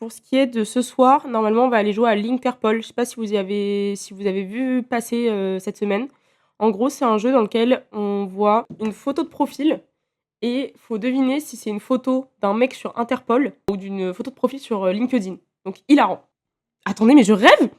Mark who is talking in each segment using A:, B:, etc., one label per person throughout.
A: Pour ce qui est de ce soir, normalement, on va aller jouer à l'Interpol. Je sais pas si vous avez vu passer, cette semaine. En gros, c'est un jeu dans lequel on voit une photo de profil et faut deviner si c'est une photo d'un mec sur Interpol ou d'une photo de profil sur, LinkedIn. Donc hilarant. Attendez, mais je rêve!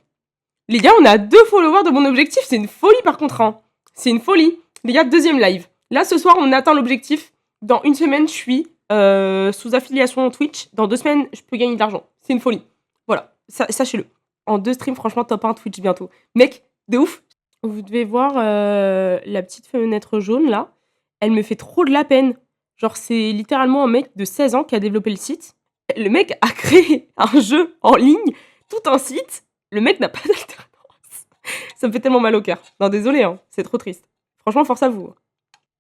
A: Les gars, on a 2 followers de mon objectif, c'est une folie par contre, hein. C'est une folie. Les gars, 2e live. Là, ce soir, on atteint l'objectif. Dans 1 semaine, je suis sous affiliation Twitch. Dans 2 semaines, je peux gagner de l'argent. C'est une folie. Voilà, sachez-le. En 2 streams, franchement, top 1 Twitch bientôt. Mec, de ouf. Vous devez voir la petite fenêtre jaune là. Elle me fait trop de la peine. Genre, c'est littéralement un mec de 16 ans qui a développé le site. Le mec a créé un jeu en ligne, tout un site. Le mec n'a pas d'alternance. Ça me fait tellement mal au cœur. Non, désolé, hein, c'est trop triste. Franchement, force à vous.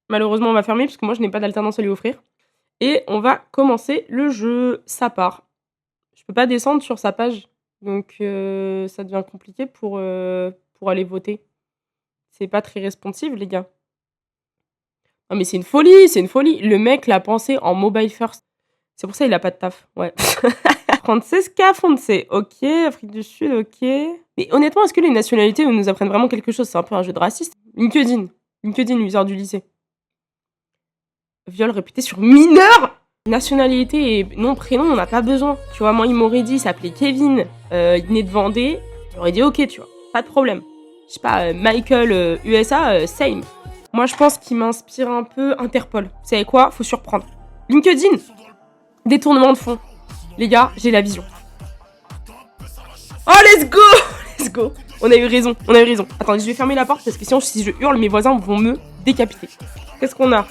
A: Malheureusement, on va fermer parce que moi, je n'ai pas d'alternance à lui offrir. Et on va commencer le jeu. Ça part. Je peux pas descendre sur sa page. Donc, ça devient compliqué pour aller voter. C'est pas très responsive, les gars. Non, mais c'est une folie, c'est une folie. Le mec l'a pensé en mobile first. C'est pour ça qu'il a pas de taf. Ouais. Frances Fonse. Ok. Afrique du Sud, ok. Mais honnêtement, est-ce que les nationalités nous apprennent vraiment quelque chose? C'est un peu un jeu de raciste. LinkedIn. LinkedIn, lui sort du lycée. Viol répété sur mineur! Nationalité et nom, prénom, on n'a pas besoin. Tu vois, moi, il m'aurait dit, il s'appelait Kevin, il venait de Vendée. J'aurais dit, ok, tu vois, pas de problème. Je sais pas, Michael, USA, same. Moi, je pense qu'il m'inspire un peu Interpol. Vous savez quoi? Faut surprendre. LinkedIn! Détournement de fonds. Les gars, j'ai la vision. Oh, let's go! Let's go! On a eu raison, on a eu raison. Attendez, je vais fermer la porte parce que sinon, si je hurle, mes voisins vont me décapiter. Qu'est-ce qu'on a?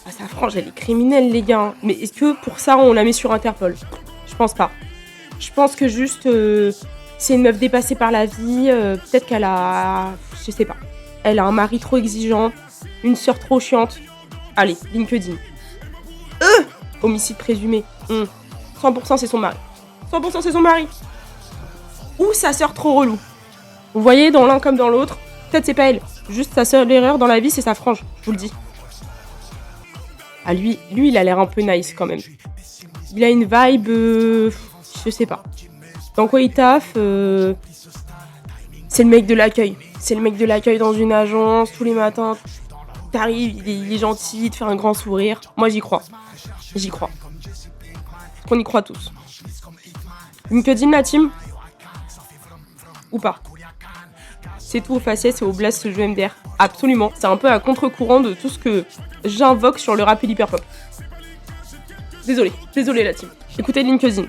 A: Ah, sa frange, elle est criminelle, les gars. Mais est-ce que pour ça, on la met sur Interpol? Je pense pas. Je pense que juste, c'est une meuf dépassée par la vie. Peut-être qu'elle a... Je sais pas. Elle a un mari trop exigeant. Une sœur trop chiante. Allez, LinkedIn. Homicide présumé. 100% c'est son mari. 100% c'est son mari. Ou sa sœur trop relou. Vous voyez, dans l'un comme dans l'autre, peut-être c'est pas elle. Juste sa seule erreur dans la vie, c'est sa frange. Je vous le dis. Ah, lui, il a l'air un peu nice quand même. Il a une vibe... je sais pas. Dans quoi il taffe c'est le mec de l'accueil. C'est le mec de l'accueil dans une agence, tous les matins. T'arrives, il est gentil, il te fait un grand sourire. Moi, j'y crois. J'y crois. On y croit tous. LinkedIn, la team? Ou pas? C'est tout au faciès et au blast ce jeu MDR. Absolument. C'est un peu à contre-courant de tout ce que j'invoque sur le rap et l'hyperpop. Désolé la team. Écoutez LinkedIn.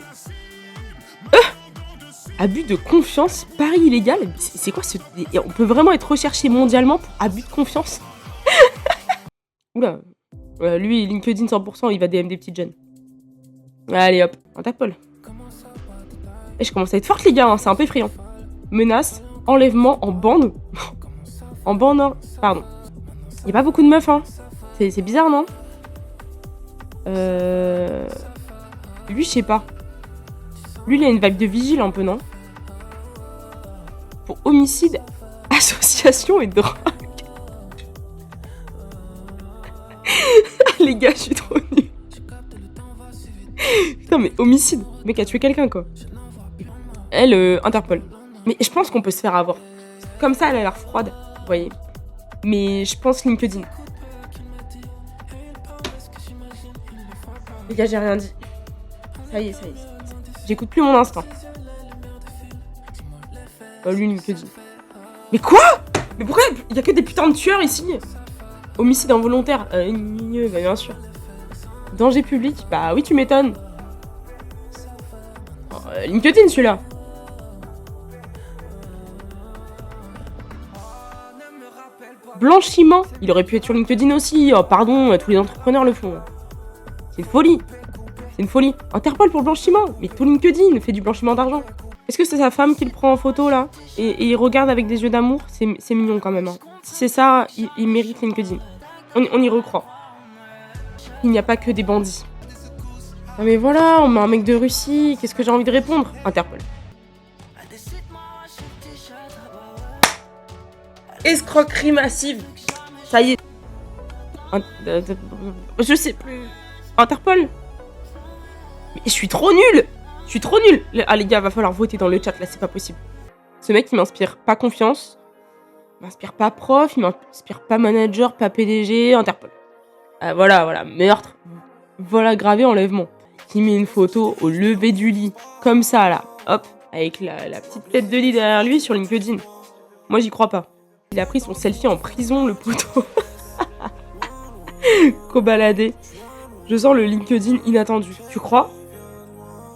A: Abus de confiance, pari illégal. C'est quoi ce... On peut vraiment être recherché mondialement pour abus de confiance? Oula. Lui, LinkedIn 100%, il va DM des petites jeunes. Allez hop, Interpol. Et je commence à être forte les gars, hein, c'est un peu effrayant. Menace, enlèvement en bande. En bande, non. Pardon. Y'a pas beaucoup de meufs, hein. C'est bizarre, non? Lui, je sais pas. Lui, il a une vibe de vigile un peu, non? Pour homicide, association et drogue. Les gars, je suis trop nulle. Putain, mais homicide. Le mec a tué quelqu'un, quoi. Elle, Interpol. Mais je pense qu'on peut se faire avoir. Comme ça, elle a l'air froide, vous voyez. Mais je pense LinkedIn. Les gars, j'ai rien dit. Ça y est. J'écoute plus mon instinct. Lui, LinkedIn. Mais quoi? Mais pourquoi il y a que des putains de tueurs ici? Homicide involontaire. Bah, bien sûr. Danger public. Bah oui, tu m'étonnes. LinkedIn, celui-là. Blanchiment. Il aurait pu être sur LinkedIn aussi. Oh, pardon, tous les entrepreneurs le font. C'est une folie. C'est une folie. Interpol pour le blanchiment. Mais tout LinkedIn fait du blanchiment d'argent. Est-ce que c'est sa femme qui le prend en photo, là et il regarde avec des yeux d'amour? C'est mignon, quand même. Hein. Si c'est ça, il mérite LinkedIn. On y recroit. Il n'y a pas que des bandits. Ah mais voilà, on met un mec de Russie. Qu'est-ce que j'ai envie de répondre? Interpol. Escroquerie massive. Ça y est. Je sais plus. Interpol. Mais je suis trop nulle. Je suis trop nulle. Ah les gars, va falloir voter dans le chat là, c'est pas possible. Ce mec, il m'inspire pas confiance. Il m'inspire pas prof, il m'inspire pas manager, pas PDG, Interpol. Voilà, meurtre. Voilà, gravé enlèvement. Qui met une photo au lever du lit. Comme ça là. Hop. Avec la petite tête de lit derrière lui sur LinkedIn. Moi, j'y crois pas. Il a pris son selfie en prison, le poteau. Qu'au baladé. Je sens le LinkedIn inattendu. Tu crois?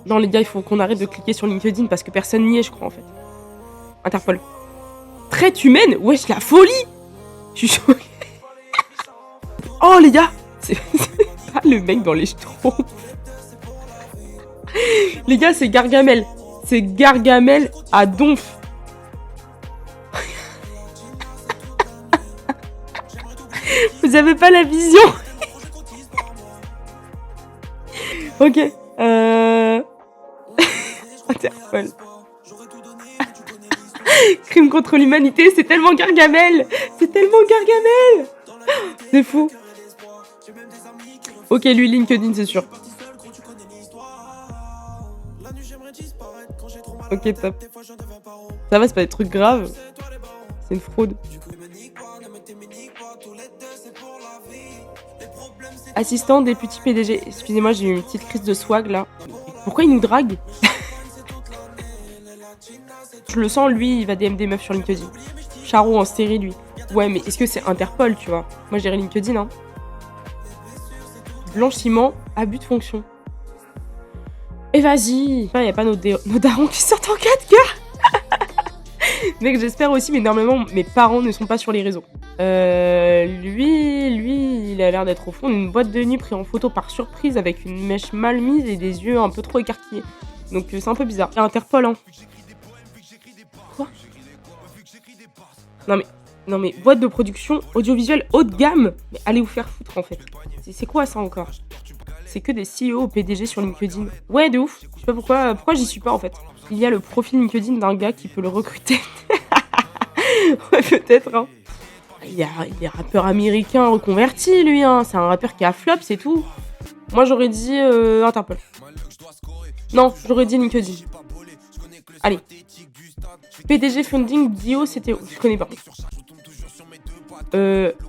A: Non, les gars, il faut qu'on arrête de cliquer sur LinkedIn parce que personne n'y est, je crois, en fait. Interpol. Traite humaine? Wesh, la folie! Je suis choquée. Oh, les gars! C'est pas le mec dans les schtroumpfs. Les gars, c'est Gargamel. C'est Gargamel à donf. Vous avez pas la vision. Ok. Interpol. Crime contre l'humanité, c'est tellement Gargamel. C'est tellement Gargamel. C'est fou. Ok, lui, LinkedIn, c'est sûr. Ok, top. Ça va, c'est pas des trucs graves. C'est une fraude. Assistant, député, PDG. Excusez-moi, j'ai eu une petite crise de swag, là. Pourquoi il nous drague? Je le sens, lui, il va DM des meufs sur LinkedIn. Charo en série, lui. Ouais, mais est-ce que c'est Interpol, tu vois? Moi, j'irais LinkedIn, hein. Blanchiment, abus de fonction. Et vas-y. Il n'y a pas nos darons qui sortent en 4K. Mec, j'espère aussi, mais normalement, mes parents ne sont pas sur les réseaux. Lui, il a l'air d'être au fond d'une boîte de nuit pris en photo par surprise avec une mèche mal mise et des yeux un peu trop écarquillés. Donc c'est un peu bizarre. Il y a Interpol, hein. Quoi? Non mais, boîte de production audiovisuelle haut de gamme. Mais allez vous faire foutre, en fait. C'est quoi ça encore? C'est que des CEO ou PDG sur LinkedIn. Ouais, de ouf. Je sais pas pourquoi j'y suis pas, en fait. Il y a le profil LinkedIn d'un gars qui peut le recruter. Ouais, peut-être, hein. Il est rappeur américain reconverti, lui, hein. C'est un rappeur qui a flop, c'est tout. Moi, j'aurais dit Interpol. Non, j'aurais dit LinkedIn. Allez. PDG Funding Dio, c'était... Je connais pas.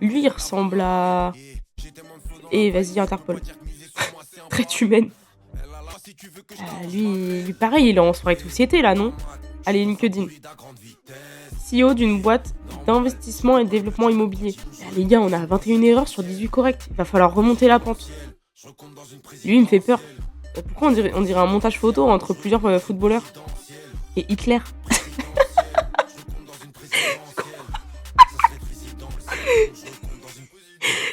A: Lui, il ressemble à... Et vas-y, Interpol. Traite humaine. Lui, pareil, il est en soirée de société, là, non? Allez, LinkedIn. CEO d'une boîte d'investissement et de développement immobilier. Les gars, on a 21 erreurs sur 18 correctes. Il va falloir remonter la pente. Lui, il me fait peur. Pourquoi on dirait un montage photo entre plusieurs footballeurs? Et Hitler.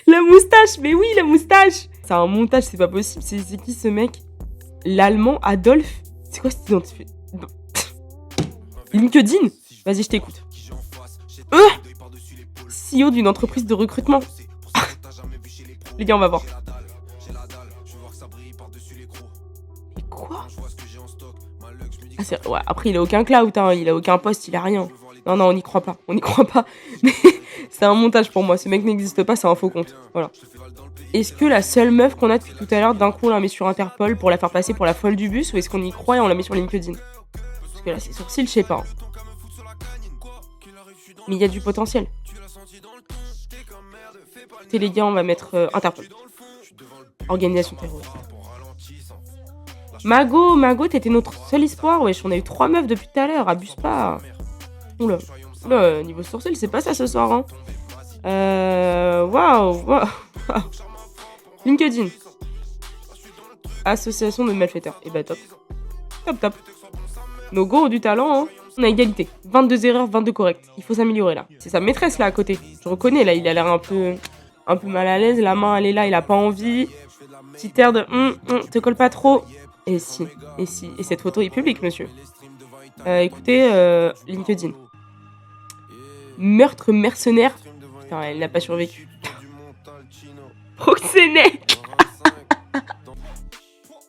A: La moustache, mais oui, la moustache. C'est un montage, c'est pas possible. C'est qui ce mec? L'allemand Adolphe. C'est quoi cette identité? LinkedIn. Vas-y, je t'écoute. CEO d'une entreprise de recrutement. Les gars, on va voir. Mais quoi? Ouais, après, il a aucun clout, hein. Il a aucun poste, il a rien. Non, on n'y croit pas. On n'y croit pas. Mais c'est un montage pour moi. Ce mec n'existe pas, c'est un faux compte. Voilà. Est-ce que la seule meuf qu'on a depuis tout à l'heure, d'un coup, on la met sur Interpol pour la faire passer pour la folle du bus, ou est-ce qu'on y croit et on la met sur LinkedIn? Parce que là, ses sourcils, je sais pas. Mais il y a du potentiel. Écoutez, les gars, on va mettre Interpol. Organisation terroriste. Mago, t'étais notre seul espoir. Wesh, on a eu 3 meufs depuis tout à l'heure. Abuse pas. Oula, niveau sourcil, c'est pas ça ce soir, hein. Waouh. LinkedIn. Association de malfaiteurs. Et bah top. Top. No go du talent, hein. On a égalité. 22 erreurs, 22 corrects. Il faut s'améliorer là. C'est sa maîtresse là à côté. Je reconnais là, il a l'air un peu mal à l'aise. La main elle est là, il a pas envie. Petit air de te colle pas trop. Et si. Et cette photo est publique, monsieur. Écoutez, LinkedIn. Meurtre mercenaire. Putain, elle n'a pas survécu. Proxénète.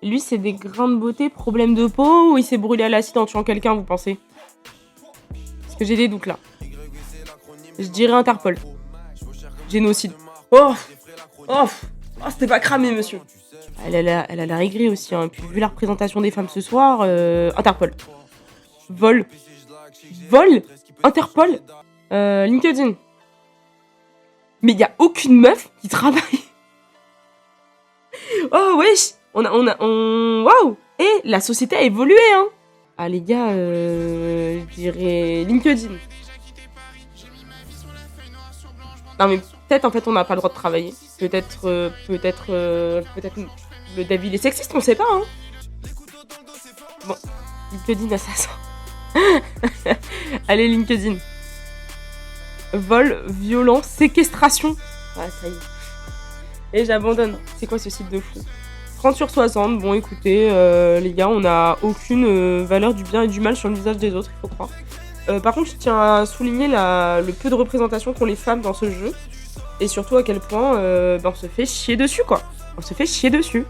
A: Lui, c'est des grains de beauté, problème de peau, ou il s'est brûlé à l'acide en tuant quelqu'un, vous pensez? Parce que j'ai des doutes là. Je dirais Interpol. Génocide. Oh, c'était pas cramé, monsieur. Elle a l'air aigrie aussi, hein. Puis vu la représentation des femmes ce soir, Interpol. Vol. Vol? Interpol? LinkedIn. Mais il y a aucune meuf qui travaille. Oh wesh! Waouh! Et la société a évolué, hein! Ah les gars, je dirais LinkedIn. Non mais peut-être en fait on n'a pas le droit de travailler. Peut-être le David est sexiste, on sait pas, hein. Bon, LinkedIn assassin. Allez LinkedIn. Vol, violence, séquestration. Ah ça y est. Et j'abandonne. C'est quoi ce site de fou? 30 sur 60, bon écoutez, les gars, on n'a aucune valeur du bien et du mal sur le visage des autres, il faut croire. Par contre, je tiens à souligner le peu de représentation qu'ont les femmes dans ce jeu. Et surtout à quel point on se fait chier dessus, quoi. On se fait chier dessus.